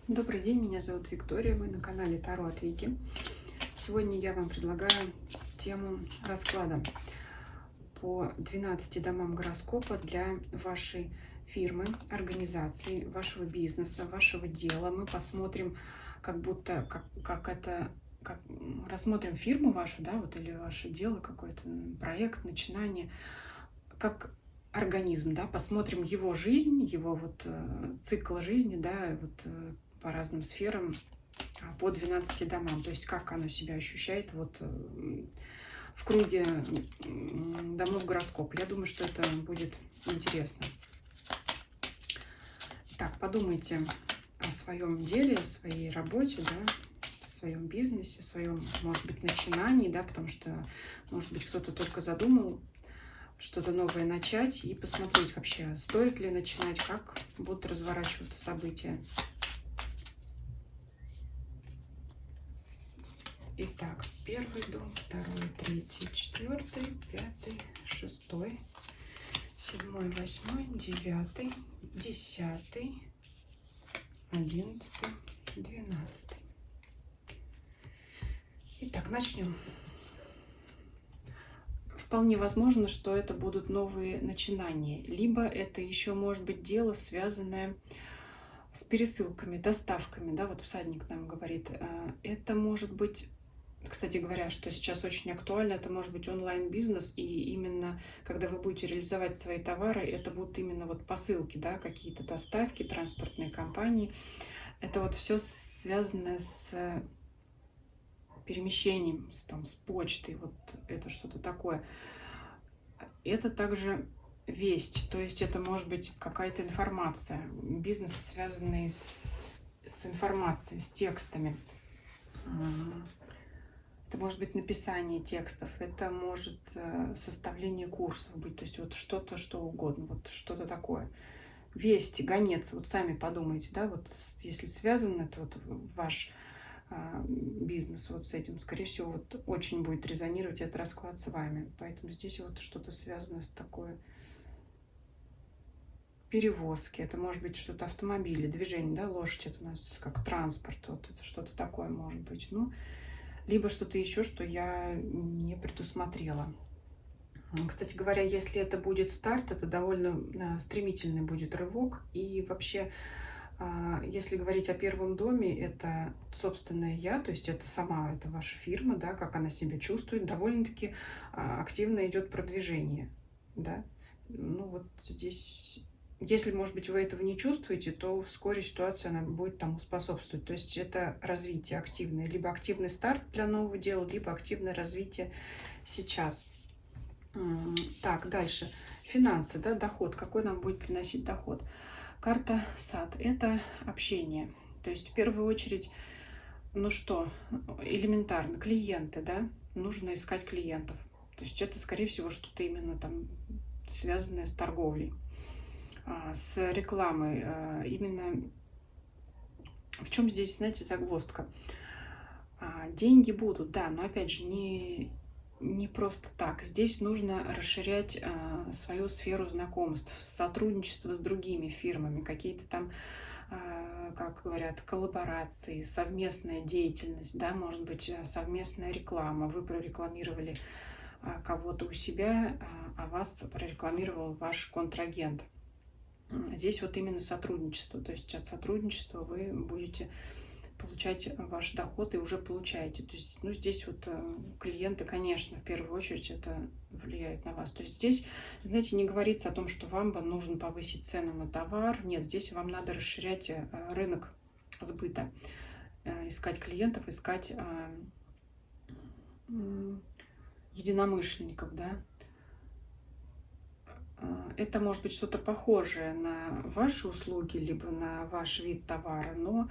Добрый день, меня зовут Виктория, вы на канале Таро от Вики. Сегодня я вам предлагаю тему расклада по 12 домам гороскопа для вашей фирмы, организации, вашего бизнеса, вашего дела. Мы посмотрим, как будто, рассмотрим фирму вашу, да, вот, или ваше дело, какой-то проект, начинание, как организм, да, посмотрим его жизнь, его цикл жизни, да, по разным сферам, по 12 домам, то есть как оно себя ощущает в круге домов гороскопа. Я думаю, что это будет интересно. Так, подумайте о своем деле, о своей работе, да, о своем бизнесе, о своем, может быть, начинании, да, потому что, может быть, кто-то только задумал что-то новое начать и посмотреть вообще, стоит ли начинать, как будут разворачиваться события. Итак, первый дом, второй, третий, четвертый, пятый, шестой, седьмой, восьмой, девятый, десятый, 11, 12. Итак, начнем. Вполне возможно, что это будут новые начинания, либо это еще может быть дело, связанное с пересылками, доставками, да, вот всадник нам говорит. Это может быть, кстати говоря, что сейчас очень актуально, это может быть онлайн-бизнес, и именно когда вы будете реализовать свои товары, это будут именно вот посылки, да, какие-то доставки, транспортные компании. Это вот все связано с перемещением, с почтой, вот это что-то такое. Это также весть, то есть это может быть какая-то информация, бизнес, связанный с информацией, с текстами. Это может быть написание текстов, это может составление курсов быть, то есть вот что-то, что угодно, вот что-то такое. Весть, гонец, вот сами подумайте, да, вот если связан это вот ваш бизнес вот с этим, скорее всего, вот очень будет резонировать этот расклад с вами. Поэтому здесь вот что-то связано с такой перевозки, это может быть что-то автомобили, движение, да, лошадь это у нас как транспорт, вот это что-то такое может быть. Ну, либо что-то еще, что я не предусмотрела. Кстати говоря, если это будет старт, это довольно стремительный будет рывок. И вообще, если говорить о первом доме, это собственное я, то есть это сама, это ваша фирма, да, как она себя чувствует, довольно-таки активно идет продвижение, да. Ну вот здесь, если, может быть, вы этого не чувствуете, то вскоре ситуация она будет тому способствовать. То есть это развитие активное, либо активный старт для нового дела, либо активное развитие сейчас. Так, дальше. Финансы, да, доход. Какой нам будет приносить доход? Карта сад – это общение. То есть в первую очередь, ну что, элементарно, клиенты, да, нужно искать клиентов. То есть это, скорее всего, что-то именно там связанное с торговлей, с рекламой. Именно в чем здесь, знаете, загвоздка? Деньги будут, да, но опять же не просто так. Здесь нужно расширять свою сферу знакомств, сотрудничество с другими фирмами, какие-то там, как говорят, коллаборации, совместная деятельность, да, может быть, совместная реклама. Вы прорекламировали кого-то у себя, а вас прорекламировал ваш контрагент. Здесь вот именно сотрудничество, то есть от сотрудничества вы будете получать ваш доход и уже получаете. То есть, ну, здесь вот клиенты, конечно, в первую очередь это влияет на вас. То есть здесь, знаете, не говорится о том, что вам бы нужно повысить цену на товар. Нет, здесь вам надо расширять рынок сбыта, искать клиентов, искать единомышленников, да. Это может быть что-то похожее на ваши услуги, либо на ваш вид товара, но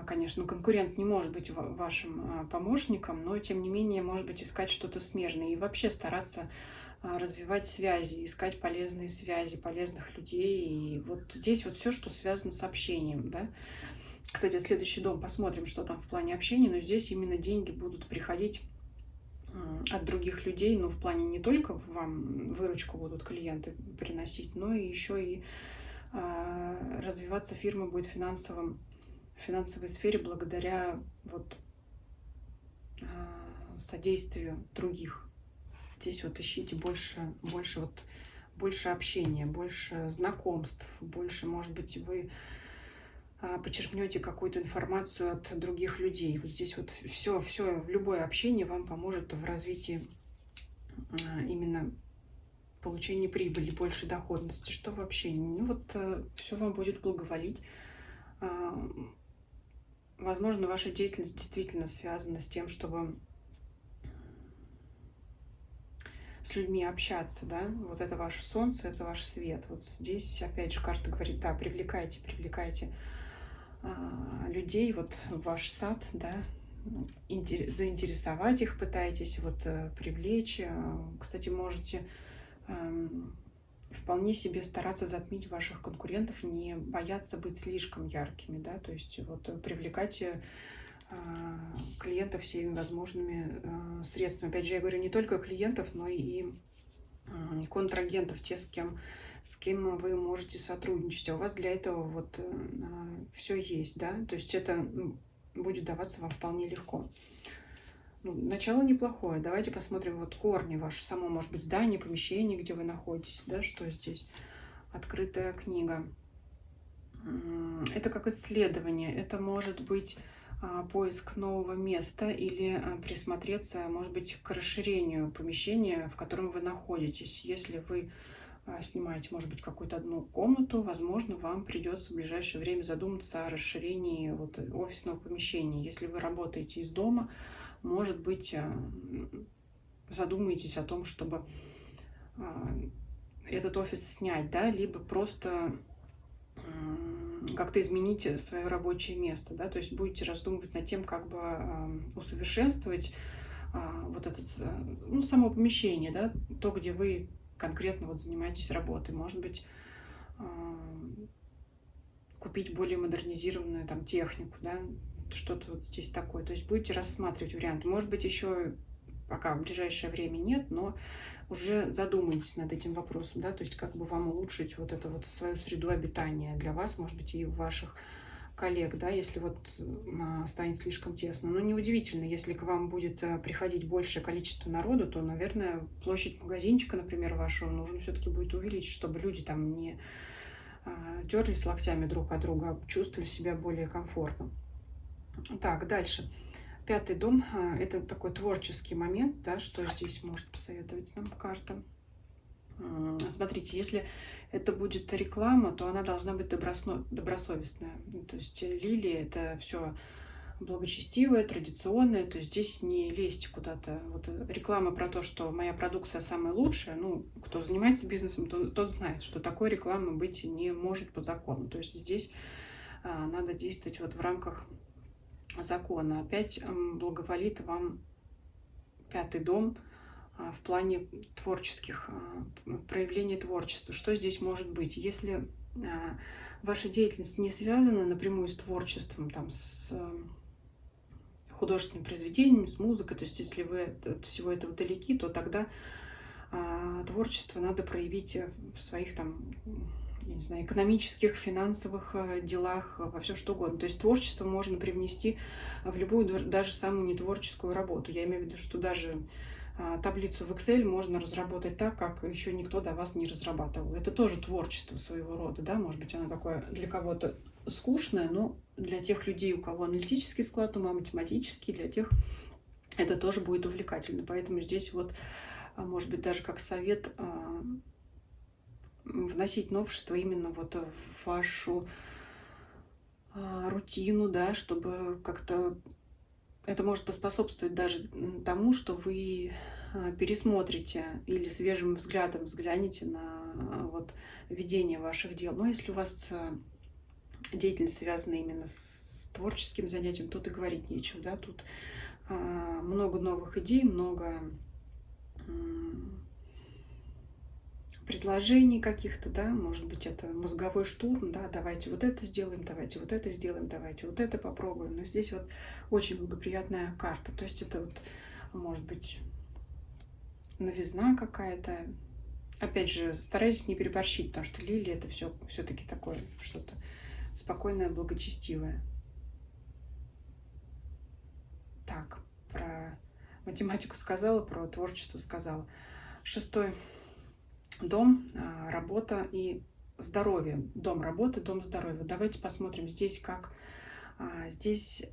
конечно, конкурент не может быть вашим помощником, но тем не менее, может быть, искать что-то смежное и вообще стараться развивать связи, искать полезные связи, полезных людей. И вот здесь вот все, что связано с общением, да. Кстати, следующий дом, посмотрим, что там в плане общения, но здесь именно деньги будут приходить от других людей, ну, в плане не только вам выручку будут клиенты приносить, но и еще и развиваться фирма будет в финансовом в финансовой сфере благодаря вот содействию других. Здесь вот ищите больше общения, больше знакомств, больше, может быть, вы почерпнете какую-то информацию от других людей. Вот здесь вот все, любое общение вам поможет в развитии именно получения прибыли, больше доходности. Что в общении? Ну вот все вам будет благоволить. Возможно, ваша деятельность действительно связана с тем, чтобы с людьми общаться, да, вот это ваше солнце, это ваш свет. Вот здесь, опять же, карта говорит, да, привлекайте людей вот в ваш сад, да, заинтересовать их пытаетесь, вот привлечь. Кстати, можете вполне себе стараться затмить ваших конкурентов, не бояться быть слишком яркими, да, то есть вот привлекайте клиентов всеми возможными средствами. Опять же, я говорю не только клиентов, но и контрагентов, те, с кем вы можете сотрудничать. А у вас для этого вот все есть, да, то есть это будет даваться вам вполне легко. Ну, начало неплохое. Давайте посмотрим вот корни ваши, само, может быть, здание, помещение, где вы находитесь, да, что здесь. Открытая книга. Это как исследование, это может быть поиск нового места или присмотреться, может быть, к расширению помещения, в котором вы находитесь. Если вы снимаете, может быть, какую-то одну комнату, возможно, вам придется в ближайшее время задуматься о расширении вот офисного помещения. Если вы работаете из дома, может быть, задумаетесь о том, чтобы этот офис снять, да, либо просто как-то изменить свое рабочее место, да, то есть будете раздумывать над тем, как бы усовершенствовать вот это, ну, само помещение, да, то, где вы конкретно вот занимаетесь работой, может быть, купить более модернизированную там технику, да, что-то вот здесь такое, то есть будете рассматривать варианты, может быть, еще пока в ближайшее время нет, но уже задумайтесь над этим вопросом, да, то есть как бы вам улучшить вот эту вот свою среду обитания для вас, может быть, и ваших коллег, да, если вот станет слишком тесно. Но неудивительно, если к вам будет приходить большее количество народу, то, наверное, площадь магазинчика, например, вашего нужно все-таки будет увеличить, чтобы люди там не терлись локтями друг от друга, а чувствовали себя более комфортно. Так, дальше. 5-й дом – это такой творческий момент, да, что здесь может посоветовать нам карта. Смотрите, если это будет реклама, то она должна быть добросовестная. То есть лилия – это все благочестивое, традиционное, то есть здесь не лезьте куда-то. Вот реклама про то, что моя продукция самая лучшая, ну, кто занимается бизнесом, тот знает, что такой рекламы быть не может по закону. То есть здесь надо действовать вот в рамках закона. Опять благоволит вам 5-й дом в плане творческих проявлений творчества. Что здесь может быть? Если ваша деятельность не связана напрямую с творчеством, там, с художественными произведениями, с музыкой, то есть если вы от всего этого далеки, то тогда творчество надо проявить в своих там, я не знаю, экономических, финансовых делах, во все что угодно. То есть творчество можно привнести в любую, даже самую нетворческую работу. Я имею в виду, что даже таблицу в Excel можно разработать так, как еще никто до вас не разрабатывал. Это тоже творчество своего рода, да, может быть, оно такое для кого-то скучное, но для тех людей, у кого аналитический склад ума, математический, для тех это тоже будет увлекательно. Поэтому здесь вот, может быть, даже как совет вносить новшество именно вот в вашу рутину, да, чтобы как-то это может поспособствовать даже тому, что вы пересмотрите или свежим взглядом взглянете на вот ведение ваших дел. Но если у вас деятельность связана именно с творческим занятием, тут и говорить нечего, да, тут много новых идей, много предложений каких-то, да, может быть, это мозговой штурм, да, давайте вот это сделаем, давайте вот это сделаем, давайте вот это попробуем. Но здесь вот очень благоприятная карта, то есть это вот, может быть, новизна какая-то. Опять же, старайтесь не переборщить, потому что лилия это все-таки такое что-то спокойное, благочестивое. Так, про математику сказала, про творчество сказала. 6-й дом, работа и здоровье. Дом работы, дом здоровья. Давайте посмотрим здесь, как здесь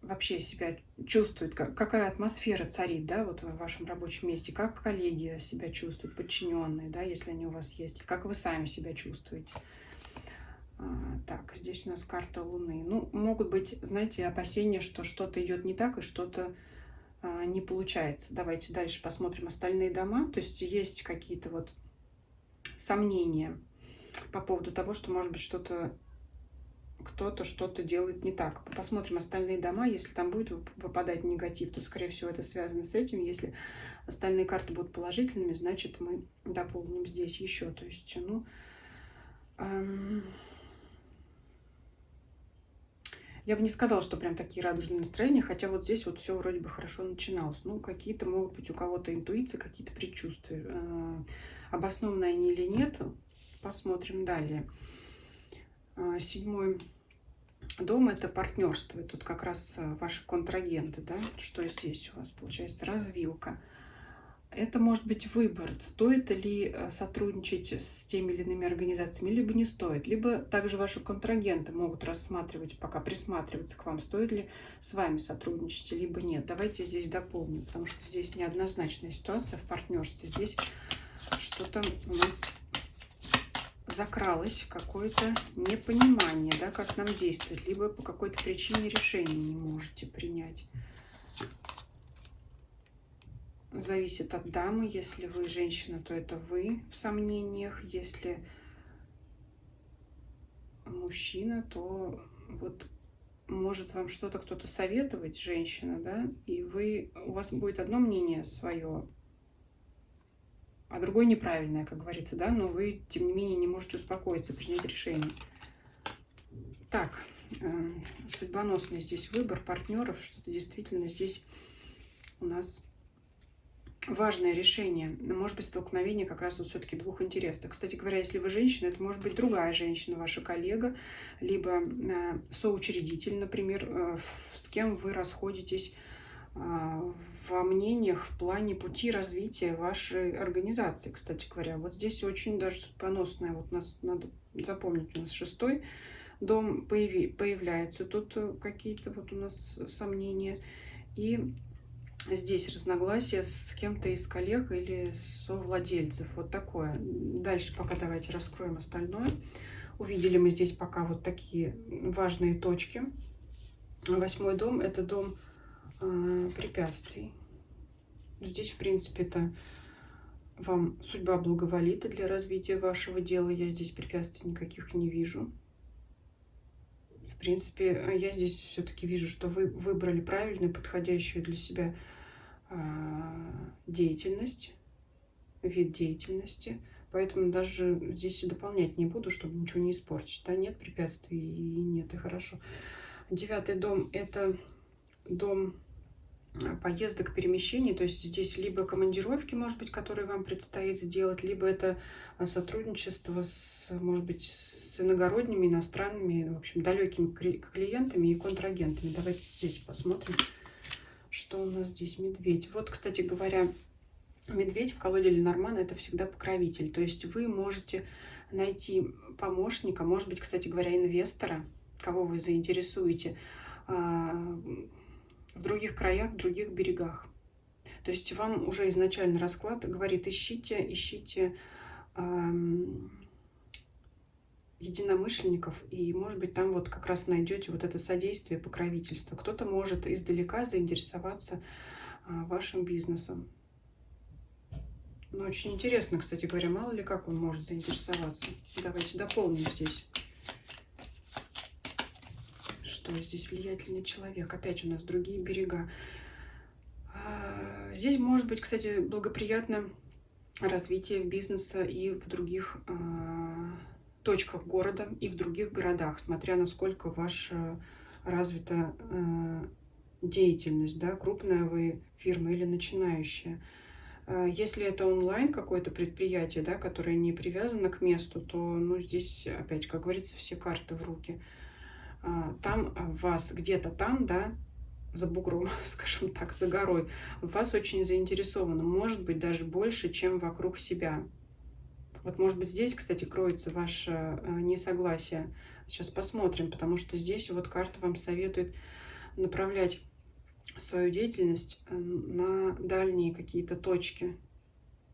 вообще себя чувствует, какая атмосфера царит, да, вот в вашем рабочем месте, как коллеги себя чувствуют, подчиненные, да, если они у вас есть, как вы сами себя чувствуете. Так, здесь у нас карта Луны. Ну, могут быть, знаете, опасения, что что-то идет не так и что-то не получается. Давайте дальше посмотрим остальные дома. То есть есть какие-то вот сомнения по поводу того, что, может быть, кто-то что-то делает не так. Посмотрим остальные дома. Если там будет выпадать негатив, то, скорее всего, это связано с этим. Если остальные карты будут положительными, значит, мы дополним здесь еще. То есть, ну, я бы не сказала, что прям такие радужные настроения, хотя вот здесь вот все вроде бы хорошо начиналось. Ну, какие-то могут быть у кого-то интуиции, какие-то предчувствия. Обоснованные они или нет, посмотрим далее. 7-й дом – это партнерство. И тут как раз ваши контрагенты, да? Что здесь у вас получается? Развилка. Это может быть выбор, стоит ли сотрудничать с теми или иными организациями, либо не стоит. Либо также ваши контрагенты могут рассматривать, пока присматриваться к вам, стоит ли с вами сотрудничать, либо нет. Давайте здесь дополним, потому что здесь неоднозначная ситуация в партнерстве. Здесь что-то у нас закралось, какое-то непонимание, да, как нам действовать, либо по какой-то причине решение не можете принять. Зависит от дамы. Если вы женщина, то это вы в сомнениях. Если мужчина, то вот может вам что-то кто-то советовать, женщина, да, и у вас будет одно мнение свое, а другое неправильное, как говорится, да, но вы, тем не менее, не можете успокоиться, принять решение. Так, судьбоносный здесь выбор партнеров, что-то действительно здесь у нас важное решение. Может быть, столкновение как раз вот все-таки двух интересов. Кстати говоря, если вы женщина, это может быть другая женщина, ваша коллега, либо соучредитель, например, с кем вы расходитесь во мнениях в плане пути развития вашей организации. Кстати говоря, вот здесь очень даже судьбоносное. Вот нас надо запомнить, у нас 6-й дом появляется. Тут какие-то вот у нас сомнения. И здесь разногласия с кем-то из коллег или совладельцев. Вот такое. Дальше пока давайте раскроем остальное. Увидели мы здесь пока вот такие важные точки. 8-й дом – это дом препятствий. Здесь, в принципе, это вам судьба благоволит для развития вашего дела. Я здесь препятствий никаких не вижу. В принципе, я здесь все-таки вижу, что вы выбрали правильную, подходящую для себя деятельность, вид деятельности. Поэтому даже здесь дополнять не буду, чтобы ничего не испортить. Да, нет препятствий и нет, и хорошо. 9-й дом – это дом поездок, перемещений. То есть здесь либо командировки, может быть, которые вам предстоит сделать, либо это сотрудничество с, может быть, с иногородними, иностранными, в общем, далекими клиентами и контрагентами. Давайте здесь посмотрим, что у нас здесь медведь. Вот, кстати говоря, медведь в колоде Ленормана – это всегда покровитель. То есть вы можете найти помощника, может быть, кстати говоря, инвестора, кого вы заинтересуете, в других краях, в других берегах. То есть вам уже изначально расклад говорит, ищите единомышленников, и, может быть, там вот как раз найдете вот это содействие, покровительство. Кто-то может издалека заинтересоваться вашим бизнесом. Но очень интересно, кстати говоря, мало ли как он может заинтересоваться. Давайте дополним здесь. Что здесь влиятельный человек? Опять у нас другие берега. Здесь может быть, кстати, благоприятно развитие бизнеса и в других точках города, и в других городах, смотря насколько ваша развита деятельность, да, крупная вы фирма или начинающая. Если это онлайн какое-то предприятие, да, которое не привязано к месту, то ну, здесь опять, как говорится, все карты в руки. Там вас где-то там, да, за бугром, скажем так, за горой, в вас очень заинтересованы, может быть, даже больше, чем вокруг себя. Вот, может быть, здесь, кстати, кроется ваше несогласие. Сейчас посмотрим, потому что здесь вот карта вам советует направлять свою деятельность на дальние какие-то точки.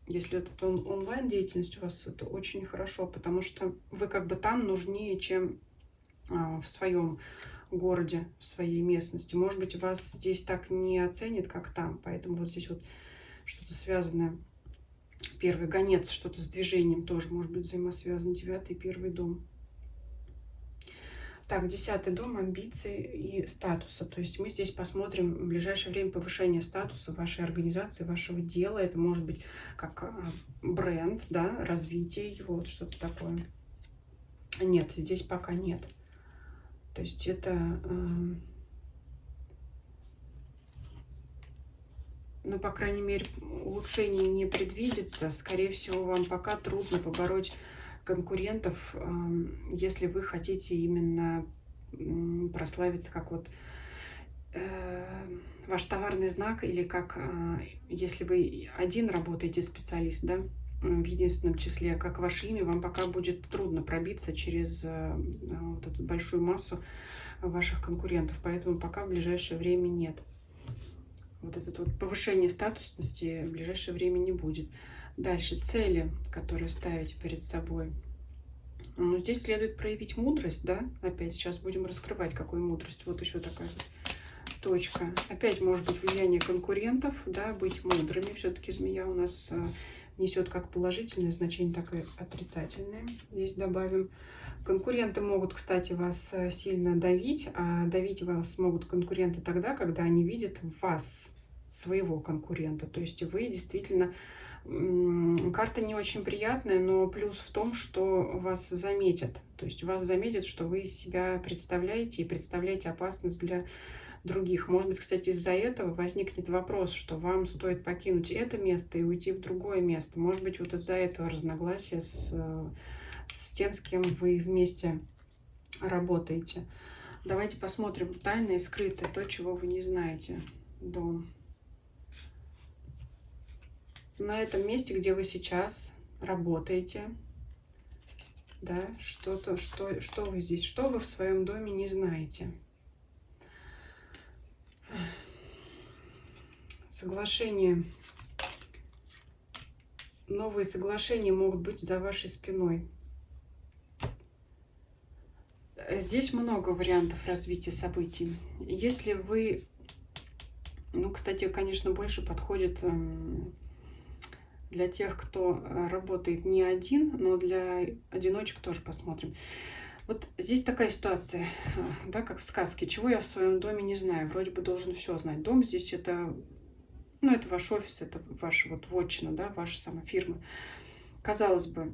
Если это онлайн-деятельность у вас, это очень хорошо, потому что вы как бы там нужнее, чем в своем городе, в своей местности. Может быть, вас здесь так не оценят, как там, поэтому вот здесь вот что-то связанное. Первый гонец, что-то с движением тоже может быть взаимосвязан. 9-й, 1-й дом. Так, 10-й дом, амбиции и статуса. То есть мы здесь посмотрим в ближайшее время повышение статуса вашей организации, вашего дела. Это может быть как бренд, да, развитие его, вот что-то такое. Нет, здесь пока нет. То есть это, ну, по крайней мере, улучшений не предвидится. Скорее всего, вам пока трудно побороть конкурентов, если вы хотите именно прославиться как вот ваш товарный знак, или как если вы один работаете специалист, да, в единственном числе, как ваше имя, вам пока будет трудно пробиться через вот эту большую массу ваших конкурентов, поэтому пока в ближайшее время нет. Вот это вот повышение статусности в ближайшее время не будет. Дальше цели, которые ставите перед собой. Ну, здесь следует проявить мудрость, да? Опять сейчас будем раскрывать, какую мудрость. Вот еще такая вот точка. Опять может быть влияние конкурентов, да, быть мудрыми. Все-таки змея у нас несет как положительное значение, так и отрицательное. Здесь добавим. Конкуренты могут, кстати, вас сильно давить, а давить вас могут конкуренты тогда, когда они видят в вас своего конкурента. То есть вы действительно... Карта не очень приятная, но плюс в том, что вас заметят. То есть вас заметят, что вы из себя представляете и представляете опасность для других. Может быть, кстати, из-за этого возникнет вопрос, что вам стоит покинуть это место и уйти в другое место. Может быть, вот из-за этого разногласия с тем, с кем вы вместе работаете. Давайте посмотрим тайное и скрытое, то, чего вы не знаете. Дом. На этом месте, где вы сейчас работаете, да, что вы здесь, что вы в своем доме не знаете. Соглашение. Новые соглашения могут быть за вашей спиной. Здесь много вариантов развития событий. Если вы, ну, кстати, конечно, больше подходит для тех, кто работает не один, но для одиночек тоже посмотрим. Вот здесь такая ситуация, да, как в сказке. Чего я в своем доме не знаю? Вроде бы должен все знать. Дом здесь это, ну, это ваш офис, это ваша вот вотчина, да, ваша сама фирма. Казалось бы,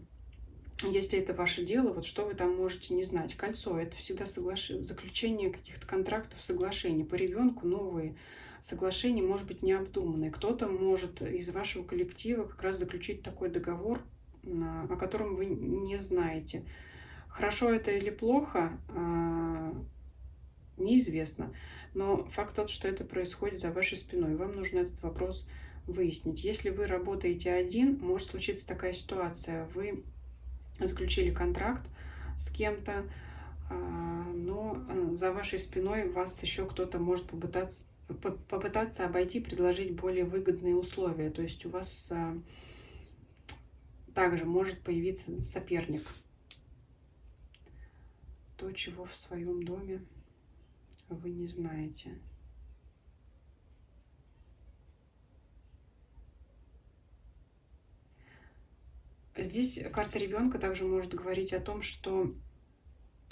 если это ваше дело, вот что вы там можете не знать? Кольцо — это всегда заключение каких-то контрактов, соглашений. По ребенку новые соглашения, может быть, необдуманные. Кто-то может из вашего коллектива как раз заключить такой договор, о котором вы не знаете. Хорошо это или плохо, неизвестно. Но факт тот, что это происходит за вашей спиной. Вам нужно этот вопрос выяснить. Если вы работаете один, может случиться такая ситуация. Вы заключили контракт с кем-то, но за вашей спиной вас еще кто-то может попытаться обойти, предложить более выгодные условия. То есть у вас также может появиться соперник. То, чего в своем доме вы не знаете. Здесь карта ребенка также может говорить о том, что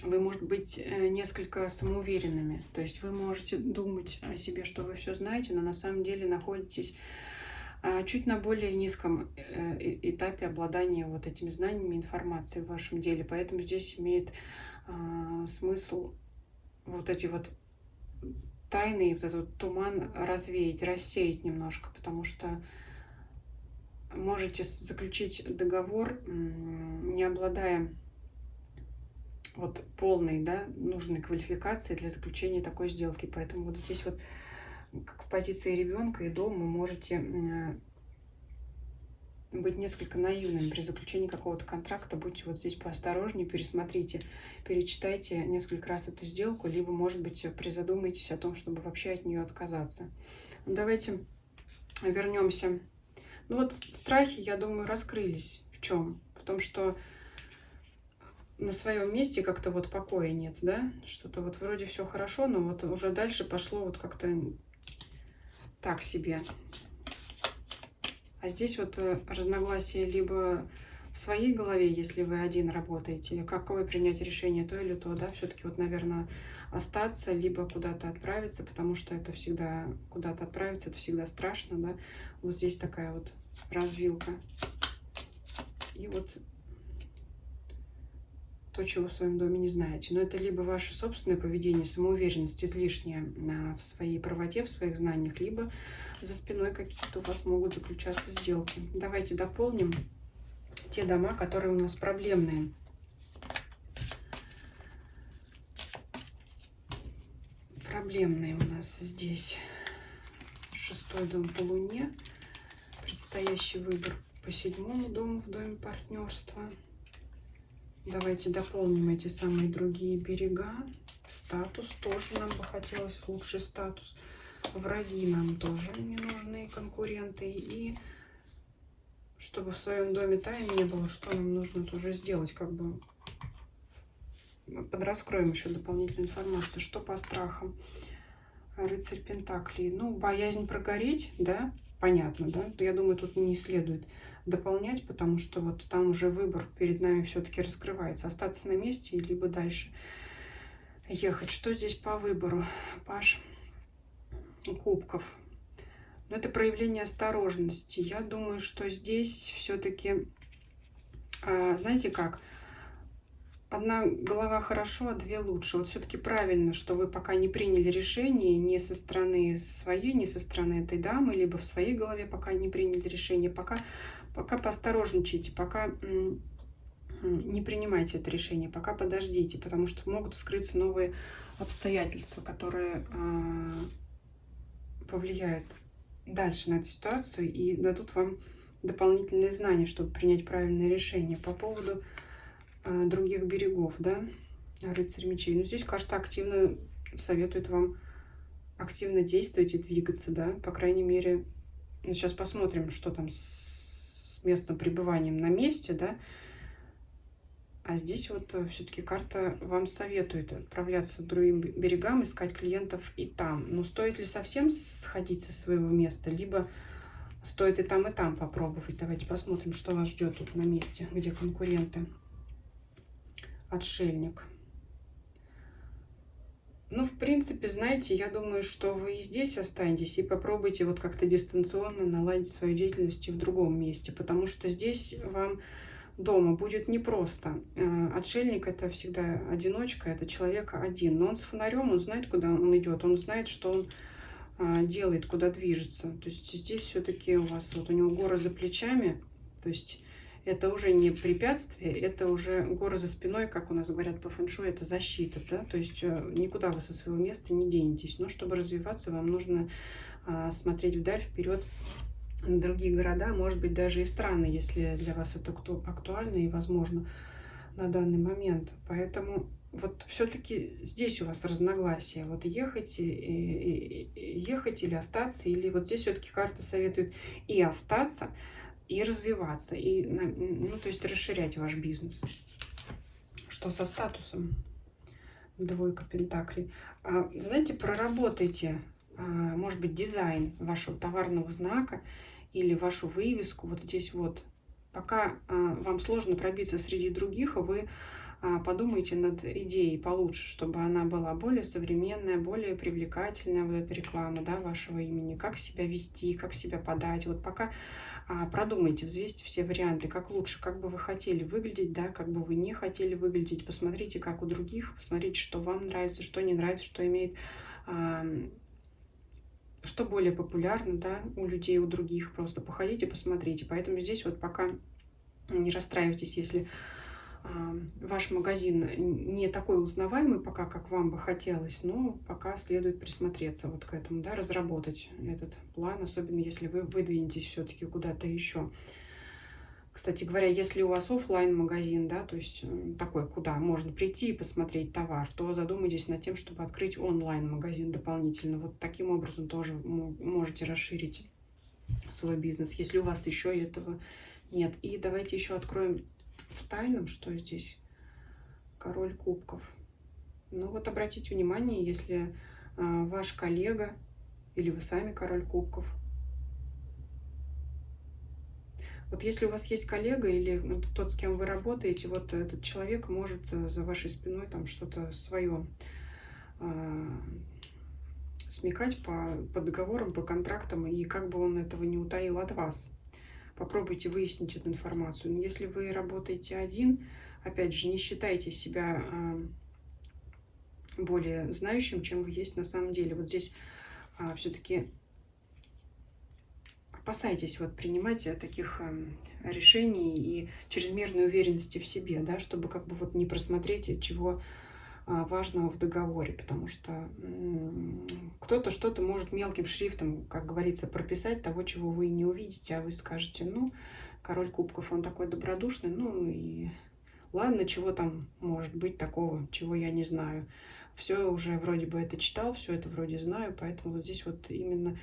вы, может быть, несколько самоуверенными. То есть вы можете думать о себе, что вы все знаете, но на самом деле находитесь чуть на более низком этапе обладания вот этими знаниями, информацией в вашем деле. Поэтому здесь имеет смысл вот эти вот тайны, вот этот туман развеять, рассеять немножко, потому что можете заключить договор, не обладая вот полной, да, нужной квалификацией для заключения такой сделки. Поэтому вот здесь вот как в позиции ребенка и дома можете быть несколько наивными при заключении какого-то контракта. Будьте вот здесь поосторожнее, пересмотрите, перечитайте несколько раз эту сделку, либо, может быть, призадумайтесь о том, чтобы вообще от нее отказаться. Давайте вернемся. Ну вот страхи, я думаю, раскрылись. В чем? В том, что на своем месте как-то вот покоя нет, да? Что-то вот вроде все хорошо, но вот уже дальше пошло вот как-то так себе. А здесь вот разногласия либо в своей голове, если вы один работаете, какое принять решение, то или то, да, все-таки вот, наверное, остаться, либо куда-то отправиться, потому что это всегда, куда-то отправиться, это всегда страшно, да. Вот здесь такая вот развилка. И вот то, чего в своем доме не знаете. Но это либо ваше собственное поведение, самоуверенность излишняя в своей правоте, в своих знаниях, либо за спиной какие-то у вас могут заключаться сделки. Давайте дополним те дома, которые у нас проблемные. Проблемные у нас здесь 6-й дом по Луне, предстоящий выбор по 7-му дому в доме партнерства. Давайте дополним эти самые другие берега. Статус тоже нам бы хотелось, лучший статус. Враги нам тоже не нужны, конкуренты. И чтобы в своем доме тайн не было, что нам нужно тоже сделать, как бы подраскроем еще дополнительную информацию. Что по страхам? Рыцарь Пентаклей. Ну, боязнь прогореть, да, понятно, да. Я думаю, тут не следует дополнять, потому что вот там уже выбор перед нами все-таки раскрывается. Остаться на месте, либо дальше ехать. Что здесь по выбору? Паж кубков. Но это проявление осторожности. Я думаю, что здесь все-таки, знаете как, одна голова хорошо, а две лучше. Вот все-таки правильно, что вы пока не приняли решение ни со стороны своей, ни со стороны этой дамы, либо в своей голове пока не приняли решение. Пока поосторожничайте, пока не принимайте это решение, пока подождите, потому что могут вскрыться новые обстоятельства, которые повлияют дальше на эту ситуацию и дадут вам дополнительные знания, чтобы принять правильное решение. По поводу других берегов, да, рыцарь мечей. Но здесь карта активно советует вам активно действовать и двигаться, да, по крайней мере. Сейчас посмотрим, что там с местным пребыванием на месте, да. А здесь вот все-таки карта вам советует отправляться к другим берегам, искать клиентов и там. Но стоит ли совсем сходить со своего места, либо стоит и там попробовать. Давайте посмотрим, что вас ждет тут на месте, где конкуренты. Отшельник. Ну, в принципе, знаете, я думаю, что вы и здесь останетесь и попробуйте вот как-то дистанционно наладить свою деятельность и в другом месте, потому что здесь вам дома будет непросто. Отшельник — это всегда одиночка, это человек один, но он с фонарем, он знает, куда он идет, он знает, что он делает, куда движется. То есть здесь все-таки у вас вот у него горы за плечами, то есть это уже не препятствие, это уже горы за спиной, как у нас говорят по фэншуй, это защита, да, то есть никуда вы со своего места не денетесь. Но чтобы развиваться, вам нужно смотреть вдаль, вперед, на другие города, может быть, даже и страны, если для вас это актуально и возможно на данный момент. Поэтому вот все-таки здесь у вас разногласия. Вот ехать или остаться, или вот здесь все-таки карта советует и остаться, и развиваться, и, ну, то есть расширять ваш бизнес. Что со статусом? Двойка пентаклей. Знаете, проработайте, может быть, дизайн вашего товарного знака или вашу вывеску вот здесь вот. Пока вам сложно пробиться среди других, вы подумайте над идеей получше, чтобы она была более современная, более привлекательная, вот эта реклама, да, вашего имени, как себя вести, как себя подать. Вот пока продумайте, взвесьте все варианты, как лучше, как бы вы хотели выглядеть, да, как бы вы не хотели выглядеть. Посмотрите, как у других, посмотрите, что вам нравится, что не нравится, что имеет, что более популярно, да, у людей, у других. Просто походите, посмотрите. Поэтому здесь вот пока не расстраивайтесь, если ваш магазин не такой узнаваемый пока, как вам бы хотелось, но пока следует присмотреться вот к этому, да, разработать этот план, особенно если вы выдвинетесь все-таки куда-то еще. Кстати говоря, если у вас оффлайн магазин, да, то есть такой, куда можно прийти и посмотреть товар, то задумайтесь над тем, чтобы открыть онлайн магазин дополнительно. Вот таким образом тоже можете расширить свой бизнес, если у вас еще этого нет. И давайте еще откроем в тайном, что здесь король кубков. Ну вот обратите внимание, если ваш коллега или вы сами король кубков. Вот если у вас есть коллега или тот, с кем вы работаете, вот этот человек может за вашей спиной там что-то свое смекать по договорам, по контрактам, и как бы он этого не утаил от вас. Попробуйте выяснить эту информацию. Но если вы работаете один, опять же, не считайте себя более знающим, чем вы есть на самом деле. Вот здесь все-таки опасайтесь вот принимать таких решений и чрезмерной уверенности в себе, да, чтобы как бы вот не просмотреть чего важного в договоре, потому что кто-то что-то может мелким шрифтом, как говорится, прописать того, чего вы не увидите, а вы скажете, ну, король кубков, он такой добродушный, ну и ладно, чего там может быть такого, чего я не знаю. Все уже вроде бы это читал, все это вроде знаю, поэтому вот здесь вот именно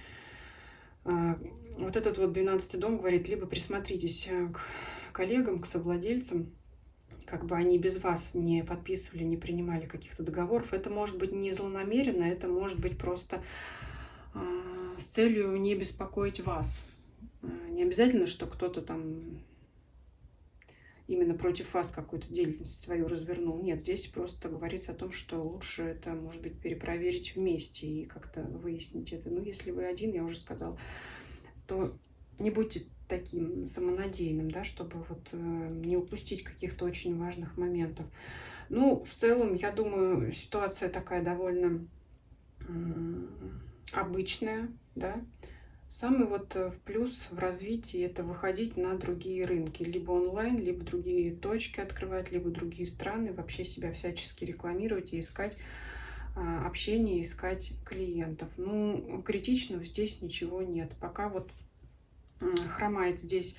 вот этот вот 12-й дом говорит, либо присмотритесь к коллегам, к совладельцам, как бы они без вас не подписывали, не принимали каких-то договоров. Это может быть не злонамеренно, это может быть просто с целью не беспокоить вас. Не обязательно, что кто-то там именно против вас какую-то деятельность свою развернул. Нет, здесь просто говорится о том, что лучше это, может быть, перепроверить вместе и как-то выяснить это. Ну, если вы один, я уже сказала, то не будьте таким самонадеянным, да, чтобы вот не упустить каких-то очень важных моментов. Ну, в целом, я думаю, ситуация такая довольно обычная, да. Самый вот в плюс в развитии это выходить на другие рынки, либо онлайн, либо другие точки открывать, либо другие страны, вообще себя всячески рекламировать и искать общение, искать клиентов. Ну, критичного здесь ничего нет. Пока вот хромает здесь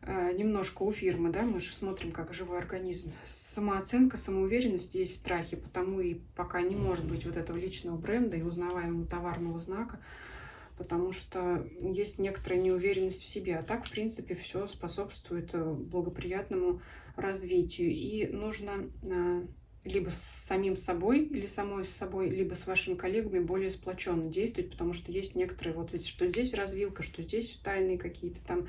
немножко у фирмы, да, мы же смотрим как живой организм. Самооценка, самоуверенность, есть страхи, потому и пока не может быть вот этого личного бренда и узнаваемого товарного знака, потому что есть некоторая неуверенность в себе. А так, в принципе, все способствует благоприятному развитию. И нужно либо с самим собой или самой с собой, либо с вашими коллегами более сплоченно действовать, потому что есть некоторые, вот что здесь развилка, что здесь тайные какие-то там,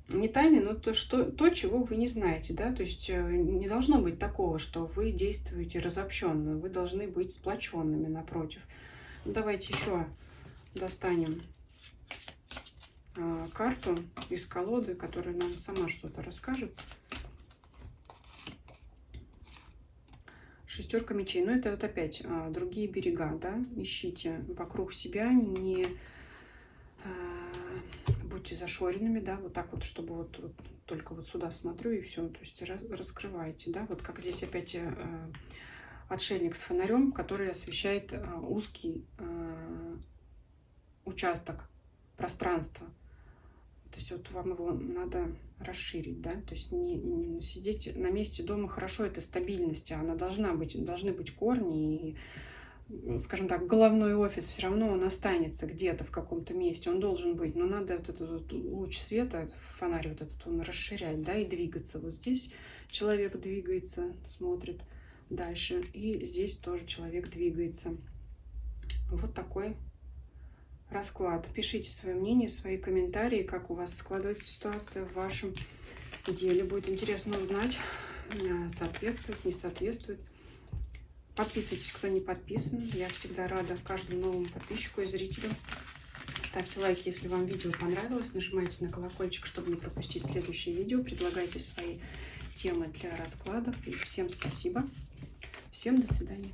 не тайны, но то, чего вы не знаете, да, то есть не должно быть такого, что вы действуете разобщенно, вы должны быть сплоченными, напротив. Ну, давайте еще достанем карту из колоды, которая нам сама что-то расскажет. Шестерка мечей. Ну, это вот опять другие берега, да. Ищите вокруг себя, не будьте зашоренными, да, вот так вот, чтобы вот только вот сюда смотрю и все, то есть раскрываете, да, вот как здесь опять отшельник с фонарем, который освещает узкий участок пространства. То есть вот вам его надо расширить, да, то есть не сидеть на месте дома хорошо, это стабильность, она должны быть корни, и, скажем так, головной офис все равно он останется где-то в каком-то месте, он должен быть, но надо вот этот вот луч света, фонарь вот этот, он расширять, да, и двигаться. Вот здесь человек двигается, смотрит дальше, и здесь тоже человек двигается. Вот такой расклад. Пишите свое мнение, свои комментарии, как у вас складывается ситуация в вашем деле. Будет интересно узнать, соответствует, не соответствует. Подписывайтесь, кто не подписан. Я всегда рада каждому новому подписчику и зрителю. Ставьте лайк, если вам видео понравилось. Нажимайте на колокольчик, чтобы не пропустить следующие видео. Предлагайте свои темы для раскладов. И всем спасибо. Всем до свидания.